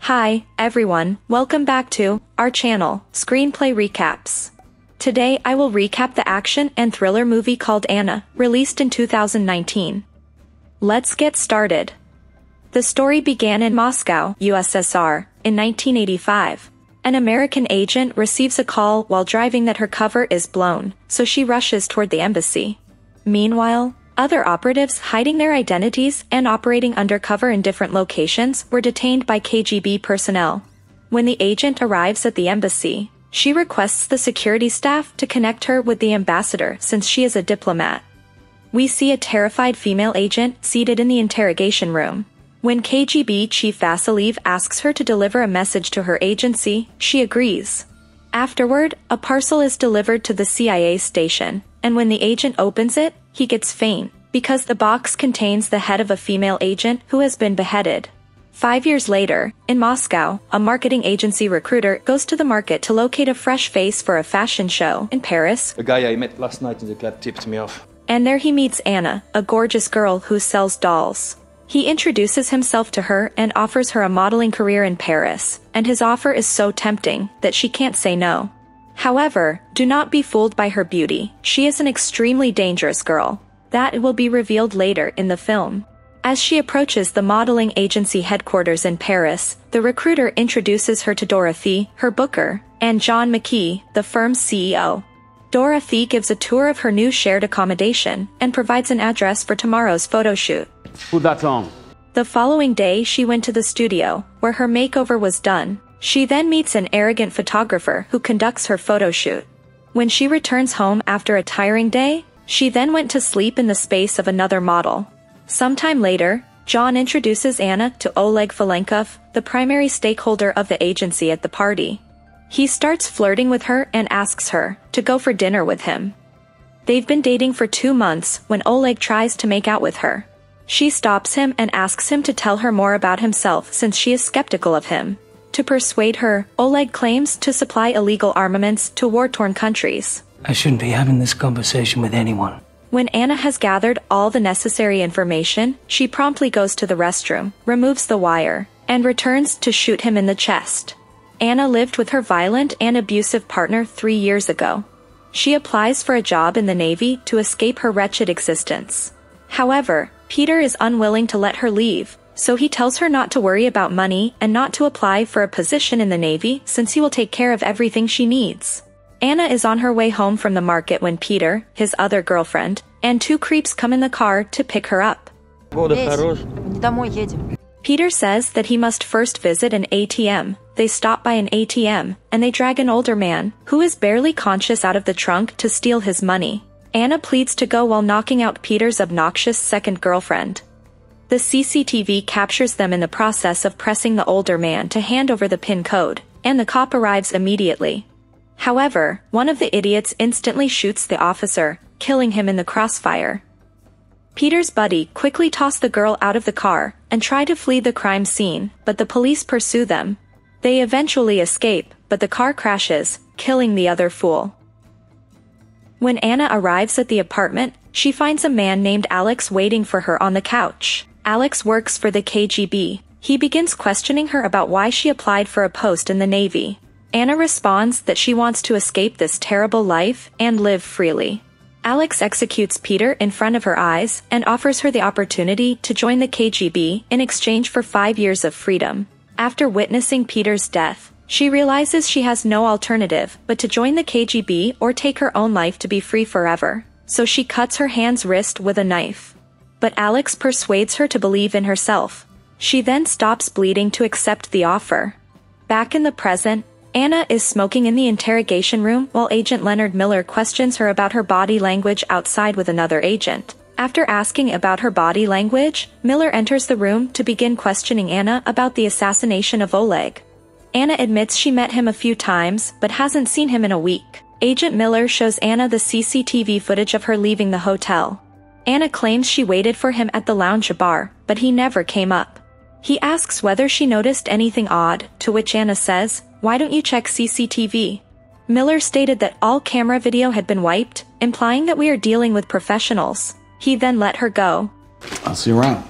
Hi, everyone, welcome back to our channel, Screenplay Recaps. Today I will recap the action and thriller movie called Anna, released in 2019. Let's get started. The story began in Moscow, USSR, in 1985. An American agent receives a call while driving that her cover is blown, so she rushes toward the embassy. Meanwhile, other operatives hiding their identities and operating undercover in different locations were detained by KGB personnel. When the agent arrives at the embassy, she requests the security staff to connect her with the ambassador since she is a diplomat. We see a terrified female agent seated in the interrogation room. When KGB chief Vasiliev asks her to deliver a message to her agency, she agrees. Afterward, a parcel is delivered to the CIA station, and when the agent opens it, he gets faint, because the box contains the head of a female agent who has been beheaded. 5 years later, in Moscow, a marketing agency recruiter goes to the market to locate a fresh face for a fashion show in Paris. The guy I met last night in the club tipped me off. And there he meets Anna, a gorgeous girl who sells dolls. He introduces himself to her and offers her a modeling career in Paris, and his offer is so tempting that she can't say no. However, do not be fooled by her beauty. She is an extremely dangerous girl. That will be revealed later in the film. As she approaches the modeling agency headquarters in Paris, the recruiter introduces her to Dorothy, her booker, and John McKee, the firm's CEO. Dorothy gives a tour of her new shared accommodation and provides an address for tomorrow's photo shoot. Put that on. The following day she went to the studio, where her makeover was done. She then meets an arrogant photographer who conducts her photo shoot. When she returns home after a tiring day, she then went to sleep in the space of another model. Sometime later, John introduces Anna to Oleg Falenkov, the primary stakeholder of the agency at the party. He starts flirting with her and asks her to go for dinner with him. They've been dating for 2 months when Oleg tries to make out with her. She stops him and asks him to tell her more about himself since she is skeptical of him. To persuade her, Oleg claims to supply illegal armaments to war-torn countries. I shouldn't be having this conversation with anyone. When Anna has gathered all the necessary information, she promptly goes to the restroom, removes the wire, and returns to shoot him in the chest. Anna lived with her violent and abusive partner 3 years ago. She applies for a job in the Navy to escape her wretched existence. However, Peter is unwilling to let her leave, so he tells her not to worry about money and not to apply for a position in the Navy since he will take care of everything she needs. Anna is on her way home from the market when Peter, his other girlfriend, and 2 creeps come in the car to pick her up. Peter says that he must first visit an ATM. They stop by an ATM, and they drag an older man, who is barely conscious, out of the trunk to steal his money. Anna pleads to go while knocking out Peter's obnoxious second girlfriend. The CCTV captures them in the process of pressing the older man to hand over the PIN code, and the cop arrives immediately. However, one of the idiots instantly shoots the officer, killing him in the crossfire. Peter's buddy quickly toss the girl out of the car and try to flee the crime scene, but the police pursue them. They eventually escape, but the car crashes, killing the other fool. When Anna arrives at the apartment, she finds a man named Alex waiting for her on the couch. Alex works for the KGB. He begins questioning her about why she applied for a post in the Navy. Anna responds that she wants to escape this terrible life and live freely. Alex executes Peter in front of her eyes and offers her the opportunity to join the KGB in exchange for 5 years of freedom. After witnessing Peter's death, she realizes she has no alternative but to join the KGB or take her own life to be free forever. So she cuts her hand's wrist with a knife. But Alex persuades her to believe in herself. She then stops bleeding to accept the offer. Back in the present, Anna is smoking in the interrogation room while Agent Leonard Miller questions her about her body language outside with another agent. After asking about her body language, Miller enters the room to begin questioning Anna about the assassination of Oleg. Anna admits she met him a few times but hasn't seen him in a week. Agent Miller shows Anna the CCTV footage of her leaving the hotel. Anna claims she waited for him at the lounge bar, but he never came up. He asks whether she noticed anything odd, to which Anna says, "Why don't you check CCTV?" Miller stated that all camera video had been wiped, implying that we are dealing with professionals. He then let her go. I'll see you around.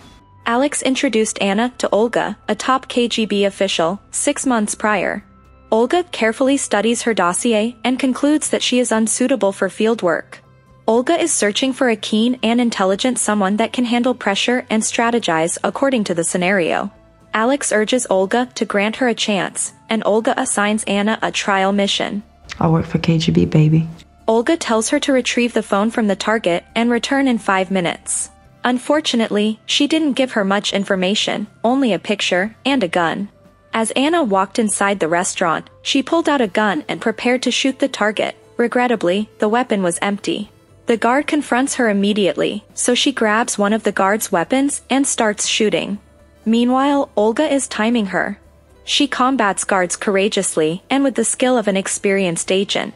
Alex introduced Anna to Olga, a top KGB official, 6 months prior. Olga carefully studies her dossier and concludes that she is unsuitable for field work. Olga is searching for a keen and intelligent someone that can handle pressure and strategize according to the scenario. Alex urges Olga to grant her a chance, and Olga assigns Anna a trial mission. I'll work for KGB, baby. Olga tells her to retrieve the phone from the target and return in 5 minutes. Unfortunately, she didn't give her much information, only a picture and a gun. As Anna walked inside the restaurant, she pulled out a gun and prepared to shoot the target. Regrettably, the weapon was empty. The guard confronts her immediately, so she grabs one of the guard's weapons and starts shooting. Meanwhile, Olga is timing her. She combats guards courageously and with the skill of an experienced agent.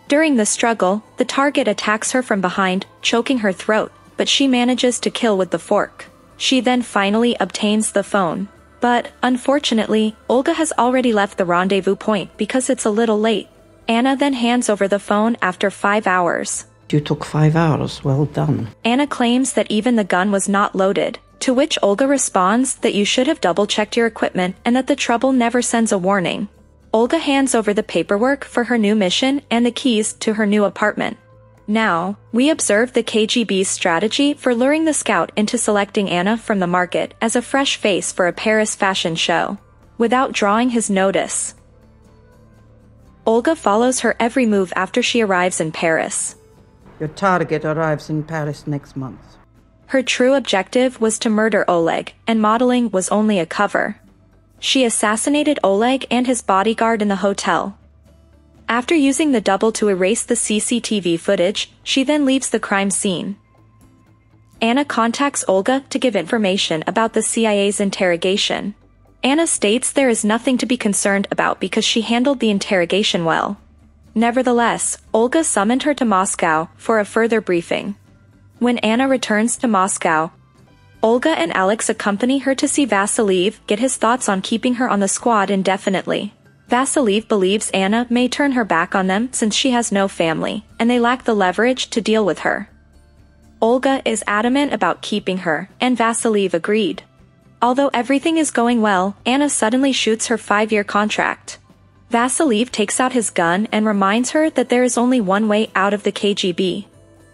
During the struggle, the target attacks her from behind, choking her throat, but she manages to kill with the fork. She then finally obtains the phone. But, unfortunately, Olga has already left the rendezvous point because it's a little late. Anna then hands over the phone after 5 hours. You took 5 hours, well done. Anna claims that even the gun was not loaded, to which Olga responds that you should have double-checked your equipment and that the trouble never sends a warning. Olga hands over the paperwork for her new mission and the keys to her new apartment. Now, we observe the KGB's strategy for luring the scout into selecting Anna from the market as a fresh face for a Paris fashion show, without drawing his notice. Olga follows her every move after she arrives in Paris. Your target arrives in Paris next month. Her true objective was to murder Oleg, and modeling was only a cover. She assassinated Oleg and his bodyguard in the hotel. After using the double to erase the CCTV footage, she then leaves the crime scene. Anna contacts Olga to give information about the CIA's interrogation. Anna states there is nothing to be concerned about because she handled the interrogation well. Nevertheless, Olga summoned her to Moscow for a further briefing. When Anna returns to Moscow, Olga and Alex accompany her to see Vasiliev get his thoughts on keeping her on the squad indefinitely. Vasiliev believes Anna may turn her back on them since she has no family, and they lack the leverage to deal with her. Olga is adamant about keeping her, and Vasiliev agreed. Although everything is going well, Anna suddenly shoots her 5-year contract. Vasiliev takes out his gun and reminds her that there is only one way out of the KGB.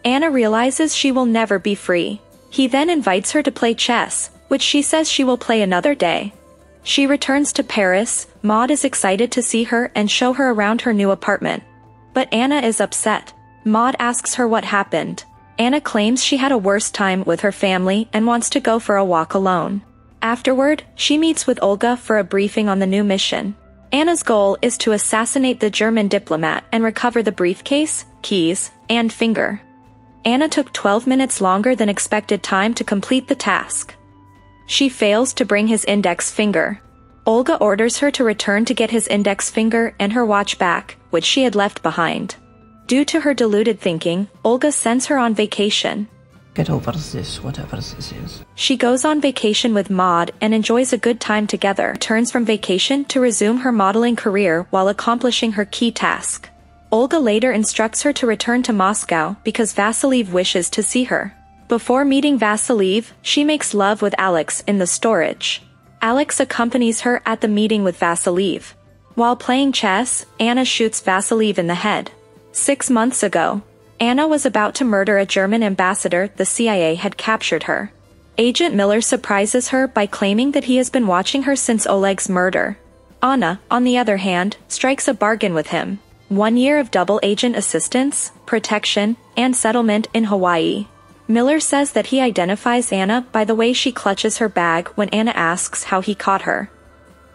Anna realizes she will never be free. He then invites her to play chess, which she says she will play another day. She returns to Paris. Maud is excited to see her and show her around her new apartment. But Anna is upset. Maud asks her what happened. Anna claims she had a worse time with her family and wants to go for a walk alone. Afterward, she meets with Olga for a briefing on the new mission. Anna's goal is to assassinate the German diplomat and recover the briefcase, keys, and finger. Anna took 12 minutes longer than expected time to complete the task. She fails to bring his index finger. Olga orders her to return to get his index finger and her watch back, which she had left behind. Due to her deluded thinking, Olga sends her on vacation. Get over this, whatever this is. She goes on vacation with Maud and enjoys a good time together. Returns from vacation to resume her modeling career while accomplishing her key task. Olga later instructs her to return to Moscow because Vasiliev wishes to see her. Before meeting Vasiliev, she makes love with Alex in the storage. Alex accompanies her at the meeting with Vasiliev. While playing chess, Anna shoots Vasiliev in the head. 6 months ago, Anna was about to murder a German ambassador. The CIA had captured her. Agent Miller surprises her by claiming that he has been watching her since Oleg's murder. Anna, on the other hand, strikes a bargain with him. 1 year of double agent assistance, protection, and settlement in Hawaii. Miller says that he identifies Anna by the way she clutches her bag when Anna asks how he caught her.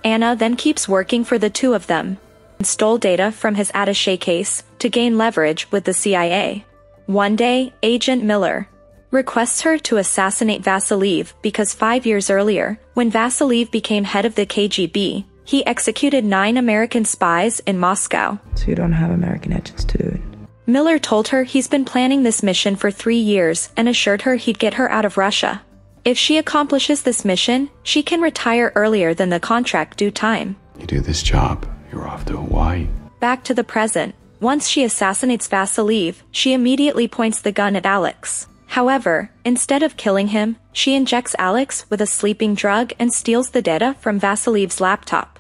Anna then keeps working for the two of them, and stole data from his attaché case to gain leverage with the CIA. One day, Agent Miller requests her to assassinate Vasiliev because 5 years earlier, when Vasiliev became head of the KGB, he executed 9 American spies in Moscow. So you don't have American agents to do it? Miller told her he's been planning this mission for 3 years and assured her he'd get her out of Russia. If she accomplishes this mission, she can retire earlier than the contract due time. You do this job, you're off to Hawaii. Back to the present. Once she assassinates Vasiliev, she immediately points the gun at Alex. However, instead of killing him, she injects Alex with a sleeping drug and steals the data from Vasiliev's laptop.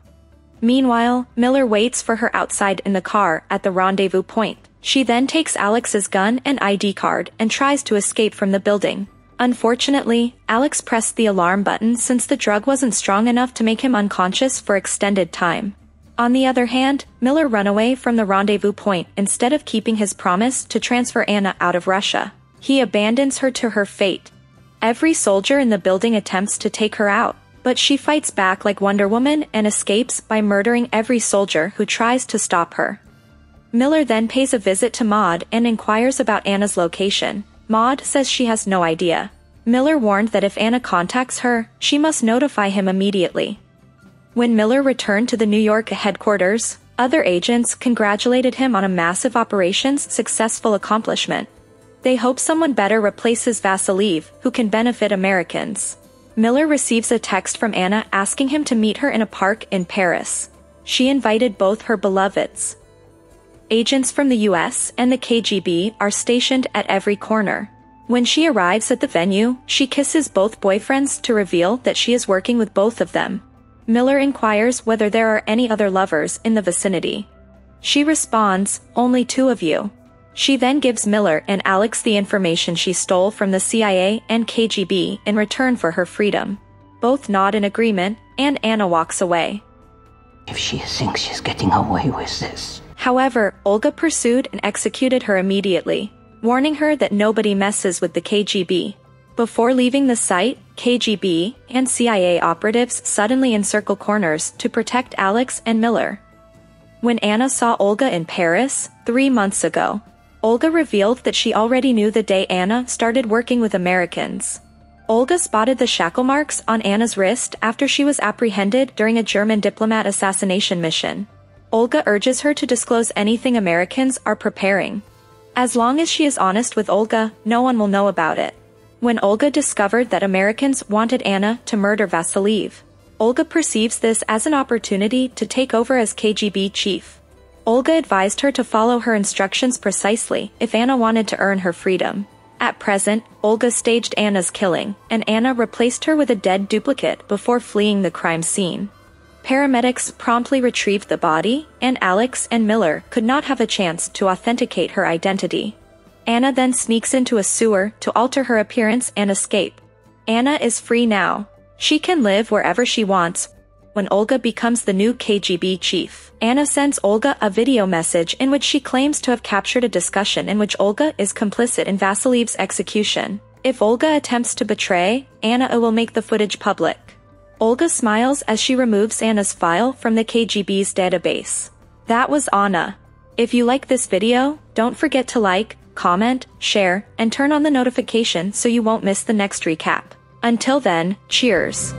Meanwhile, Miller waits for her outside in the car at the rendezvous point. She then takes Alex's gun and ID card and tries to escape from the building. Unfortunately, Alex pressed the alarm button since the drug wasn't strong enough to make him unconscious for extended time. On the other hand, Miller ran away from the rendezvous point instead of keeping his promise to transfer Anna out of Russia. He abandons her to her fate. Every soldier in the building attempts to take her out, but she fights back like Wonder Woman and escapes by murdering every soldier who tries to stop her. Miller then pays a visit to Maud and inquires about Anna's location. Maud says she has no idea. Miller warned that if Anna contacts her, she must notify him immediately. When Miller returned to the New York headquarters, other agents congratulated him on a massive operation's successful accomplishment. They hope someone better replaces Vasiliev, who can benefit Americans. Miller receives a text from Anna asking him to meet her in a park in Paris. She invited both her beloveds. Agents from the US and the KGB are stationed at every corner. When she arrives at the venue, she kisses both boyfriends to reveal that she is working with both of them. Miller inquires whether there are any other lovers in the vicinity. She responds, "Only two of you." She then gives Miller and Alex the information she stole from the CIA and KGB in return for her freedom. Both nod in agreement, and Anna walks away. If she thinks she's getting away with this. However, Olga pursued and executed her immediately, warning her that nobody messes with the KGB. Before leaving the site, KGB and CIA operatives suddenly encircle corners to protect Alex and Miller. When Anna saw Olga in Paris 3 months ago, Olga revealed that she already knew the day Anna started working with Americans. Olga spotted the shackle marks on Anna's wrist after she was apprehended during a German diplomat assassination mission. Olga urges her to disclose anything Americans are preparing. As long as she is honest with Olga, no one will know about it. When Olga discovered that Americans wanted Anna to murder Vasiliev, Olga perceives this as an opportunity to take over as KGB chief. Olga advised her to follow her instructions precisely if Anna wanted to earn her freedom. At present, Olga staged Anna's killing, and Anna replaced her with a dead duplicate before fleeing the crime scene. Paramedics promptly retrieved the body, and Alex and Miller could not have a chance to authenticate her identity. Anna then sneaks into a sewer to alter her appearance and escape. Anna is free now. She can live wherever she wants. When Olga becomes the new KGB chief, Anna sends Olga a video message in which she claims to have captured a discussion in which Olga is complicit in Vasiliev's execution. If Olga attempts to betray, Anna will make the footage public. Olga smiles as she removes Anna's file from the KGB's database. That was Anna. If you like this video, don't forget to like, comment, share, and turn on the notification so you won't miss the next recap. Until then, cheers.